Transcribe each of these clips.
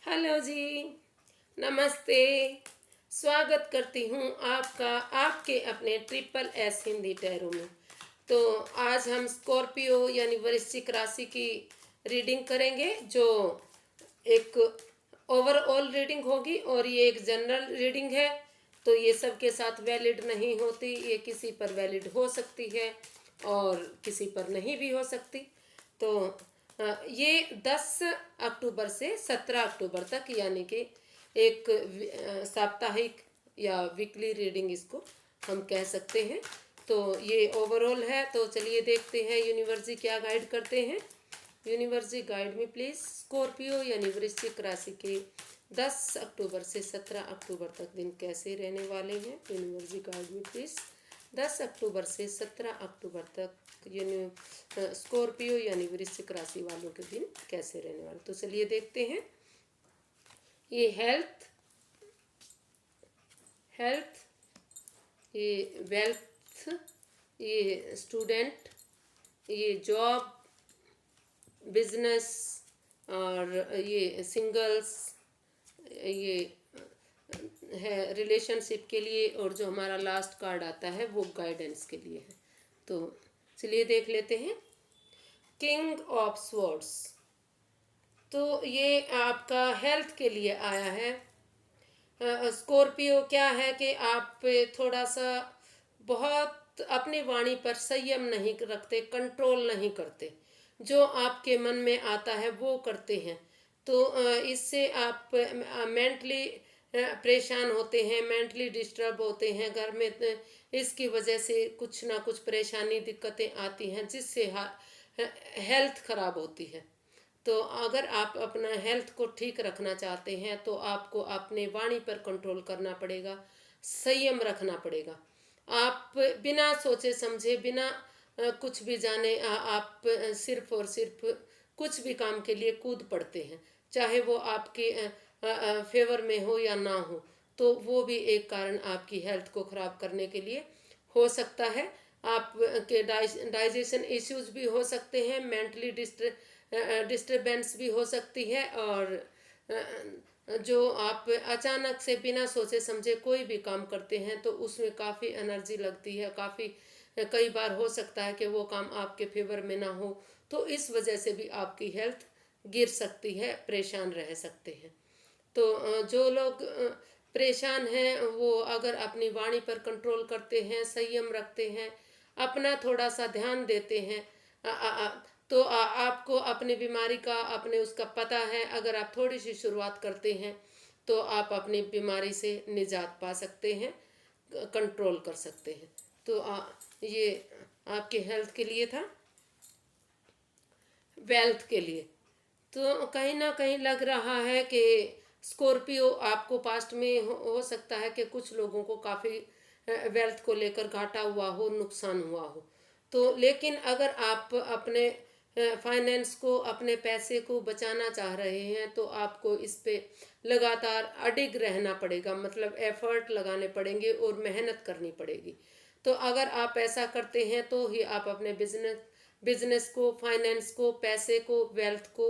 Hello जी। नमस्ते। स्वागत करती हूँ आपका आपके अपने ट्रिपल एस हिंदी टैरो में। तो आज हम स्कॉर्पियो यानी वृश्चिक राशि की रीडिंग करेंगे, जो एक ओवरऑल रीडिंग होगी और ये एक जनरल रीडिंग है। तो ये सबके साथ वैलिड नहीं होती, ये किसी पर वैलिड हो सकती है और किसी पर नहीं भी हो सकती। तो ये 10 अक्टूबर से 17 अक्टूबर तक यानी कि एक साप्ताहिक या वीकली रीडिंग इसको हम कह सकते हैं। तो ये ओवरऑल है। तो चलिए देखते हैं यूनिवर्स जी क्या गाइड करते हैं। यूनिवर्स जी गाइड में प्लीज स्कॉर्पियो यानी वृश्चिक राशि के 10 अक्टूबर से 17 अक्टूबर तक दिन कैसे रहने वाले हैं। यूनिवर्स जी गाइड में प्लीज 10 अक्टूबर से 17 अक्टूबर तक स्कॉर्पियो यानी वृश्चिक राशि वालों के दिन कैसे रहने वाले। तो चलिए देखते हैं। ये हेल्थ, ये वेल्थ, ये स्टूडेंट, ये जॉब, बिजनेस और ये सिंगल्स, ये है रिलेशनशिप के लिए। और जो हमारा लास्ट कार्ड आता है वो गाइडेंस के लिए है। तो चलिए देख लेते हैं। किंग ऑफ स्वॉर्ड्स, तो ये आपका हेल्थ के लिए आया है। स्कॉर्पियो क्या है कि आप थोड़ा सा बहुत अपनी वाणी पर संयम नहीं रखते, कंट्रोल नहीं करते, जो आपके मन में आता है वो करते हैं। तो इससे आप मेंटली परेशान होते हैं, मेंटली डिस्टर्ब होते हैं घर में। इसकी वजह से कुछ ना कुछ परेशानी दिक्कतें आती हैं, जिससे हेल्थ खराब होती है। तो अगर आप अपना हेल्थ को ठीक रखना चाहते हैं तो आपको अपने वाणी पर कंट्रोल करना पड़ेगा, संयम रखना पड़ेगा। आप बिना सोचे समझे, बिना कुछ भी जाने आप सिर्फ और सिर्फ कुछ भी काम के लिए कूद पड़ते हैं, चाहे वो आपके फेवर में हो या ना हो। तो वो भी एक कारण आपकी हेल्थ को ख़राब करने के लिए हो सकता है। आप के डाइजेशन इश्यूज भी हो सकते हैं, मेंटली डिस्टरबेंस भी हो सकती है। और जो आप अचानक से बिना सोचे समझे कोई भी काम करते हैं तो उसमें काफ़ी एनर्जी लगती है, काफ़ी कई बार हो सकता है कि वो काम आपके फेवर में ना हो। तो इस वजह से भी आपकी हेल्थ गिर सकती है, परेशान रह सकते हैं। तो जो लोग परेशान हैं वो अगर अपनी वाणी पर कंट्रोल करते हैं, संयम रखते हैं, अपना थोड़ा सा ध्यान देते हैं, तो आपको अपनी बीमारी का अपने उसका पता है। अगर आप थोड़ी सी शुरुआत करते हैं तो आप अपनी बीमारी से निजात पा सकते हैं, कंट्रोल कर सकते हैं। तो ये आपके हेल्थ के लिए था। वेल्थ के लिए तो कहीं ना कहीं लग रहा है कि स्कॉर्पियो आपको पास्ट में हो सकता है कि कुछ लोगों को काफ़ी वेल्थ को लेकर घाटा हुआ हो, नुकसान हुआ हो। तो लेकिन अगर आप अपने फाइनेंस को, अपने पैसे को बचाना चाह रहे हैं तो आपको इस पे लगातार अडिग रहना पड़ेगा, मतलब एफर्ट लगाने पड़ेंगे और मेहनत करनी पड़ेगी। तो अगर आप ऐसा करते हैं तो ही आप अपने बिजनेस को, फाइनेंस को, पैसे को, वेल्थ को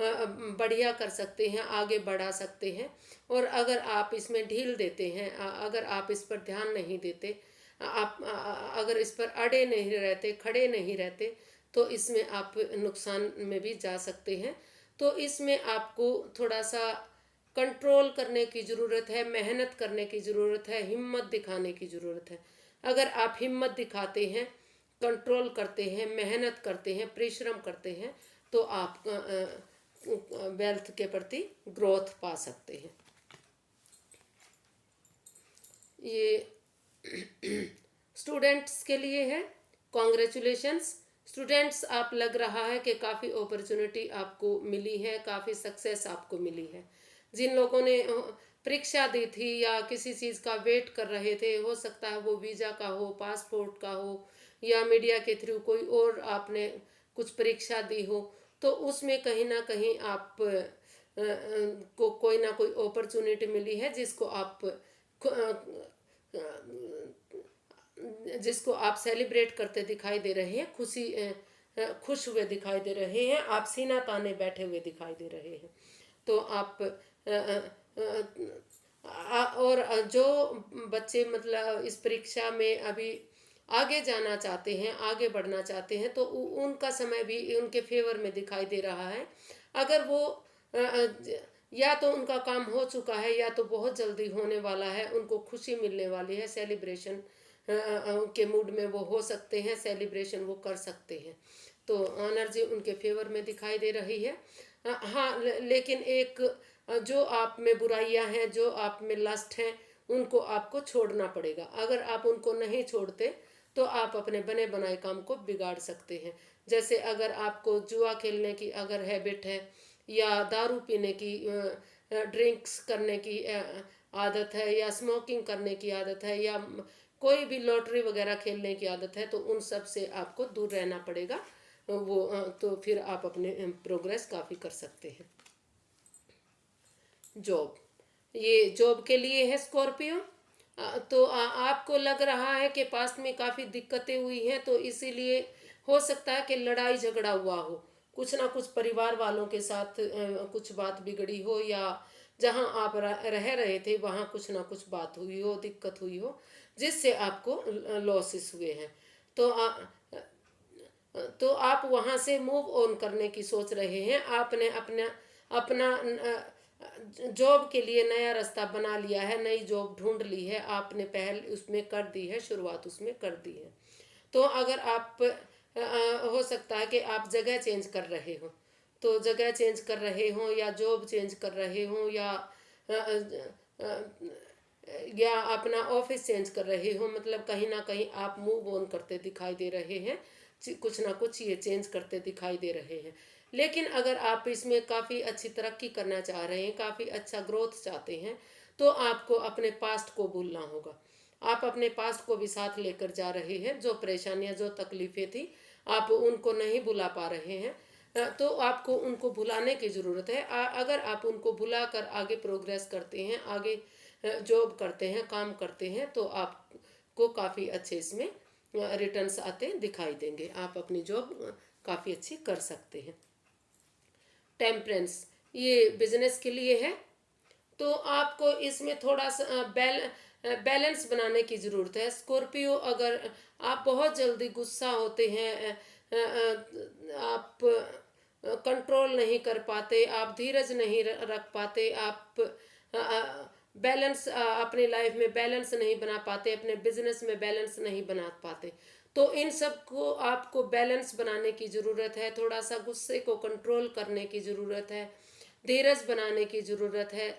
बढ़िया कर सकते हैं, आगे बढ़ा सकते हैं। और अगर आप इसमें ढील देते हैं, अगर आप इस पर ध्यान नहीं देते, आप अगर इस पर अड़े नहीं रहते, खड़े नहीं रहते, तो इसमें आप नुकसान में भी जा सकते हैं। तो इसमें आपको थोड़ा सा कंट्रोल करने की ज़रूरत है, मेहनत करने की ज़रूरत है, हिम्मत दिखाने की ज़रूरत है। अगर आप हिम्मत दिखाते हैं, कंट्रोल करते हैं, मेहनत करते हैं, परिश्रम करते हैं, तो आप वेल्थ के प्रति ग्रोथ पा सकते हैं। ये स्टूडेंट्स के लिए है। कॉन्ग्रेचुलेशंस स्टूडेंट्स, आप लग रहा है कि काफ़ी अपॉर्चुनिटी आपको मिली है, काफ़ी सक्सेस आपको मिली है। जिन लोगों ने परीक्षा दी थी या किसी चीज़ का वेट कर रहे थे, हो सकता है वो वीज़ा का हो, पासपोर्ट का हो, या मीडिया के थ्रू कोई और आपने कुछ परीक्षा दी हो, तो उसमें कहीं ना कहीं आप को कोई ना कोई अपॉर्चुनिटी मिली है, जिसको आप सेलिब्रेट करते दिखाई दे रहे हैं, खुश हुए दिखाई दे रहे हैं, आप सीना ताने बैठे हुए दिखाई दे रहे हैं। तो आप और जो बच्चे मतलब इस परीक्षा में अभी आगे जाना चाहते हैं, आगे बढ़ना चाहते हैं, तो उनका समय भी उनके फेवर में दिखाई दे रहा है। अगर वो या तो उनका काम हो चुका है या तो बहुत जल्दी होने वाला है, उनको खुशी मिलने वाली है, सेलिब्रेशन के मूड में वो हो सकते हैं, सेलिब्रेशन वो कर सकते हैं। तो एनर्जी उनके फेवर में दिखाई दे रही है। हाँ, लेकिन एक जो आप में बुराइयां हैं, जो आप में लस्ट हैं, उनको आपको छोड़ना पड़ेगा। अगर आप उनको नहीं छोड़ते तो आप अपने बने बनाए काम को बिगाड़ सकते हैं। जैसे अगर आपको जुआ खेलने की अगर हैबिट है, या दारू पीने की, ड्रिंक्स करने की आदत है, या स्मोकिंग करने की आदत है, या कोई भी लॉटरी वगैरह खेलने की आदत है, तो उन सब से आपको दूर रहना पड़ेगा। वो तो फिर आप अपने प्रोग्रेस काफ़ी कर सकते हैं। जॉब, ये जॉब के लिए है स्कॉर्पियो। तो आपको लग रहा है कि पास्ट में काफ़ी दिक्कतें हुई हैं, तो इसीलिए हो सकता है कि लड़ाई झगड़ा हुआ हो, कुछ ना कुछ परिवार वालों के साथ कुछ बात बिगड़ी हो, या जहां आप रह रहे थे वहां कुछ ना कुछ बात हुई हो, दिक्कत हुई हो, जिससे आपको लॉसेस हुए हैं। तो तो आप वहां से मूव ऑन करने की सोच रहे हैं। आपने अपना अपना जॉब के लिए नया रास्ता बना लिया है, नई जॉब ढूंढ ली है, आपने पहल उसमें कर दी है, शुरुआत उसमें कर दी है। तो अगर आप हो सकता है कि आप जगह चेंज कर रहे हो, तो जगह चेंज कर रहे हो, या जॉब चेंज कर रहे हो, अ, अ, या अपना ऑफिस चेंज कर रहे हो, मतलब कहीं ना कहीं आप मूव ऑन करते दिखाई दे रहे हैं, कुछ ना कुछ ये चेंज करते दिखाई दे रहे हैं। लेकिन अगर आप इसमें काफ़ी अच्छी तरक्की करना चाह रहे हैं, काफ़ी अच्छा ग्रोथ चाहते हैं, तो आपको अपने पास्ट को भूलना होगा। आप अपने पास्ट को भी साथ लेकर जा रहे हैं। जो परेशानियां, जो तकलीफ़ें थी, आप उनको नहीं भुला पा रहे हैं। तो आपको उनको भुलाने की ज़रूरत है। अगर आप उनको भुलाकर आगे प्रोग्रेस करते हैं, आगे जॉब करते हैं, काम करते हैं, तो आपको काफ़ी अच्छे इसमें रिटर्न्स आते दिखाई देंगे। आप अपनी जॉब काफ़ी अच्छी कर सकते हैं। टेम्परेंस, ये बिजनेस के लिए है। तो आपको इसमें थोड़ा सा बैलेंस बनाने की ज़रूरत है। स्कॉर्पियो, अगर आप बहुत जल्दी गुस्सा होते हैं, आप कंट्रोल नहीं कर पाते, आप धीरज नहीं रख पाते, आप बैलेंस अपनी लाइफ में बैलेंस नहीं बना पाते, अपने बिजनेस में बैलेंस नहीं बना पाते, तो इन सब को आपको बैलेंस बनाने की ज़रूरत है। थोड़ा सा गुस्से को कंट्रोल करने की ज़रूरत है, धीरज बनाने की ज़रूरत है,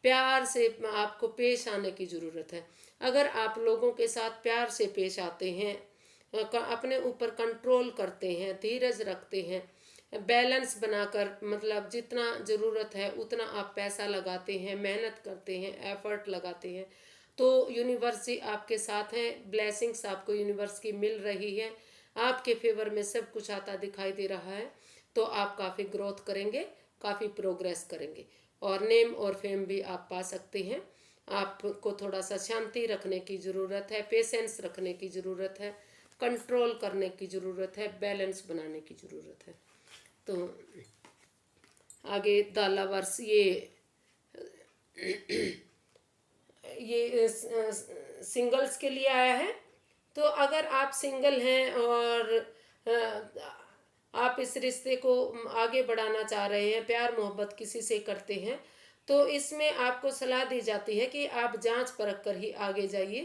प्यार से आपको पेश आने की ज़रूरत है। अगर आप लोगों के साथ प्यार से पेश आते हैं, अपने ऊपर कंट्रोल करते हैं, धीरज रखते हैं, बैलेंस बनाकर, मतलब जितना ज़रूरत है उतना आप पैसा लगाते हैं, मेहनत करते हैं, एफर्ट लगाते हैं, तो यूनिवर्स ही आपके साथ हैं। ब्लेसिंग्स आपको यूनिवर्स की मिल रही है, आपके फेवर में सब कुछ आता दिखाई दे रहा है। तो आप काफ़ी ग्रोथ करेंगे, काफ़ी प्रोग्रेस करेंगे, और नेम और फेम भी आप पा सकते हैं। आपको थोड़ा सा शांति रखने की ज़रूरत है, पेशेंस रखने की ज़रूरत है, कंट्रोल करने की ज़रूरत है, बैलेंस बनाने की ज़रूरत है। तो आगे दाला वर्ष, ये सिंगल्स के लिए आया है। तो अगर आप सिंगल हैं और आप इस रिश्ते को आगे बढ़ाना चाह रहे हैं, प्यार मोहब्बत किसी से करते हैं, तो इसमें आपको सलाह दी जाती है कि आप जांच परख कर ही आगे जाइए।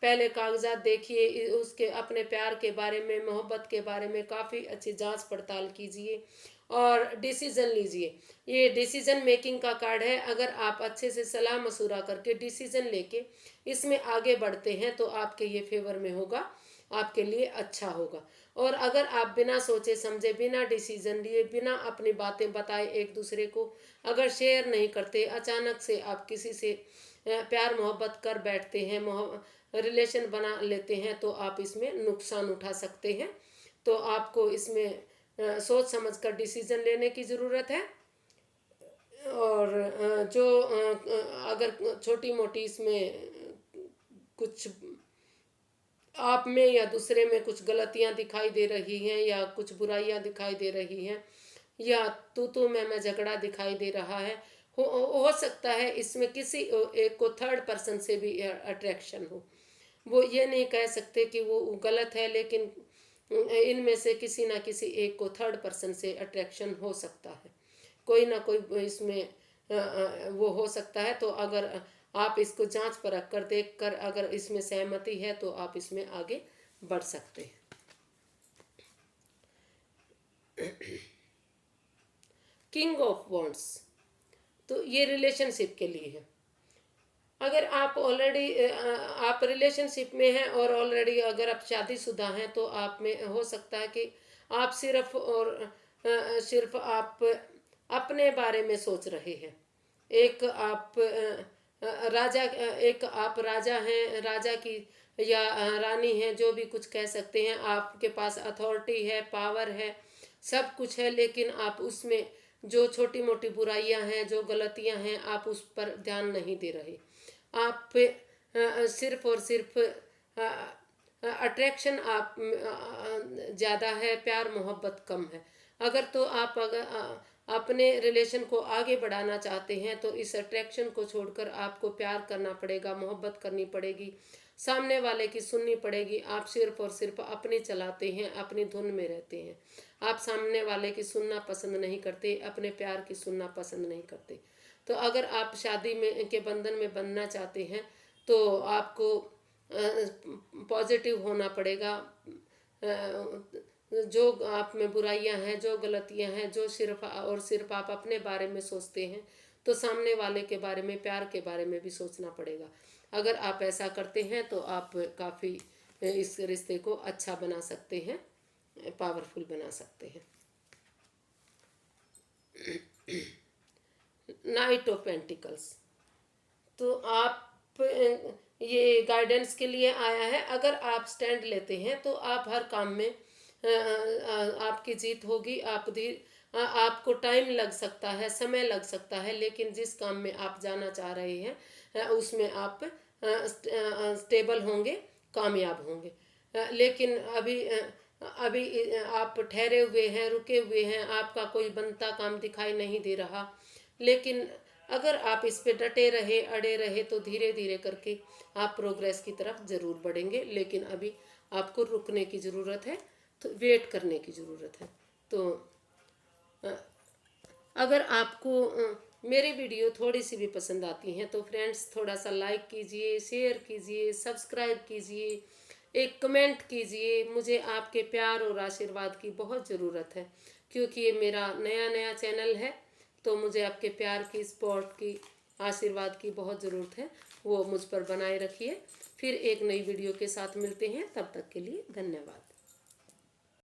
पहले कागजात देखिए, उसके अपने प्यार के बारे में, मोहब्बत के बारे में काफ़ी अच्छी जांच पड़ताल कीजिए और डिसीज़न लीजिए। ये डिसीज़न मेकिंग का कार्ड है। अगर आप अच्छे से सलाह मशूरा करके डिसीज़न लेके इसमें आगे बढ़ते हैं, तो आपके ये फेवर में होगा, आपके लिए अच्छा होगा। और अगर आप बिना सोचे समझे, बिना डिसीजन लिए, बिना अपनी बातें बताए एक दूसरे को अगर शेयर नहीं करते, अचानक से आप किसी से प्यार मोहब्बत कर बैठते हैं, रिलेशन बना लेते हैं, तो आप इसमें नुकसान उठा सकते हैं। तो आपको इसमें सोच समझ कर डिसीजन लेने की ज़रूरत है। और जो अगर छोटी मोटी इसमें कुछ आप में या दूसरे में कुछ गलतियां दिखाई दे रही हैं, या कुछ बुराइयां दिखाई दे रही हैं, या तू मैं झगड़ा दिखाई दे रहा है, हो सकता है इसमें किसी एक को थर्ड पर्सन से भी अट्रैक्शन हो। वो ये नहीं कह सकते कि वो गलत है, लेकिन इनमें से किसी ना किसी एक को थर्ड पर्सन से अट्रैक्शन हो सकता है। कोई ना कोई इसमें वो हो सकता है। तो अगर आप इसको जांच परख कर देख कर अगर इसमें सहमति है तो आप इसमें आगे बढ़ सकते हैं। किंग ऑफ वॉन्ड्स, तो ये रिलेशनशिप के लिए है। अगर आप ऑलरेडी आप रिलेशनशिप में हैं और ऑलरेडी अगर आप शादीशुदा हैं तो आप में हो सकता है कि आप सिर्फ आप अपने बारे में सोच रहे हैं। एक आप राजा एक आप राजा हैं, राजा की या रानी हैं, जो भी कुछ कह सकते हैं। आपके पास अथॉरिटी है, पावर है, सब कुछ है, लेकिन आप उसमें जो छोटी मोटी बुराइयां हैं, जो गलतियां हैं, आप उस पर ध्यान नहीं दे रहे। आप पे सिर्फ और सिर्फ अट्रैक्शन आप ज़्यादा है, प्यार मोहब्बत कम है। अगर अपने रिलेशन को आगे बढ़ाना चाहते हैं तो इस अट्रैक्शन को छोड़कर आपको प्यार करना पड़ेगा, मोहब्बत करनी पड़ेगी, सामने वाले की सुननी पड़ेगी। आप सिर्फ और सिर्फ अपनी चलाते हैं, अपनी धुन में रहते हैं। आप सामने वाले की सुनना पसंद नहीं करते, अपने प्यार की सुनना पसंद नहीं करते। तो अगर आप शादी में के बंधन में बनना चाहते हैं तो आपको पॉजिटिव होना पड़ेगा। जो आप में बुराइयां हैं, जो गलतियां हैं, जो सिर्फ और सिर्फ आप अपने बारे में सोचते हैं, तो सामने वाले के बारे में, प्यार के बारे में भी सोचना पड़ेगा। अगर आप ऐसा करते हैं तो आप काफ़ी इस रिश्ते को अच्छा बना सकते हैं, पावरफुल बना सकते हैं। नाइट ऑफ पेंटिकल्स, तो आप ये गाइडेंस के लिए आया है। अगर आप स्टैंड लेते हैं तो आप हर काम में आपकी जीत होगी। आपको टाइम लग सकता है, समय लग सकता है, लेकिन जिस काम में आप जाना चाह रहे हैं उसमें आप स्टेबल होंगे, कामयाब होंगे। लेकिन अभी आप ठहरे हुए हैं, रुके हुए हैं, आपका कोई बनता काम दिखाई नहीं दे रहा। लेकिन अगर आप इस पे डटे रहे, अड़े रहे, तो धीरे धीरे करके आप प्रोग्रेस की तरफ ज़रूर बढ़ेंगे। लेकिन अभी आपको रुकने की ज़रूरत है, तो वेट करने की ज़रूरत है। तो अगर आपको मेरी वीडियो थोड़ी सी भी पसंद आती हैं तो फ्रेंड्स थोड़ा सा लाइक कीजिए, शेयर कीजिए, सब्सक्राइब कीजिए, एक कमेंट कीजिए। मुझे आपके प्यार और आशीर्वाद की बहुत ज़रूरत है, क्योंकि ये मेरा नया नया चैनल है। तो मुझे आपके प्यार की, सपोर्ट की, आशीर्वाद की बहुत ज़रूरत है। वो मुझ पर बनाए रखिए। फिर एक नई वीडियो के साथ मिलते हैं, तब तक के लिए धन्यवाद।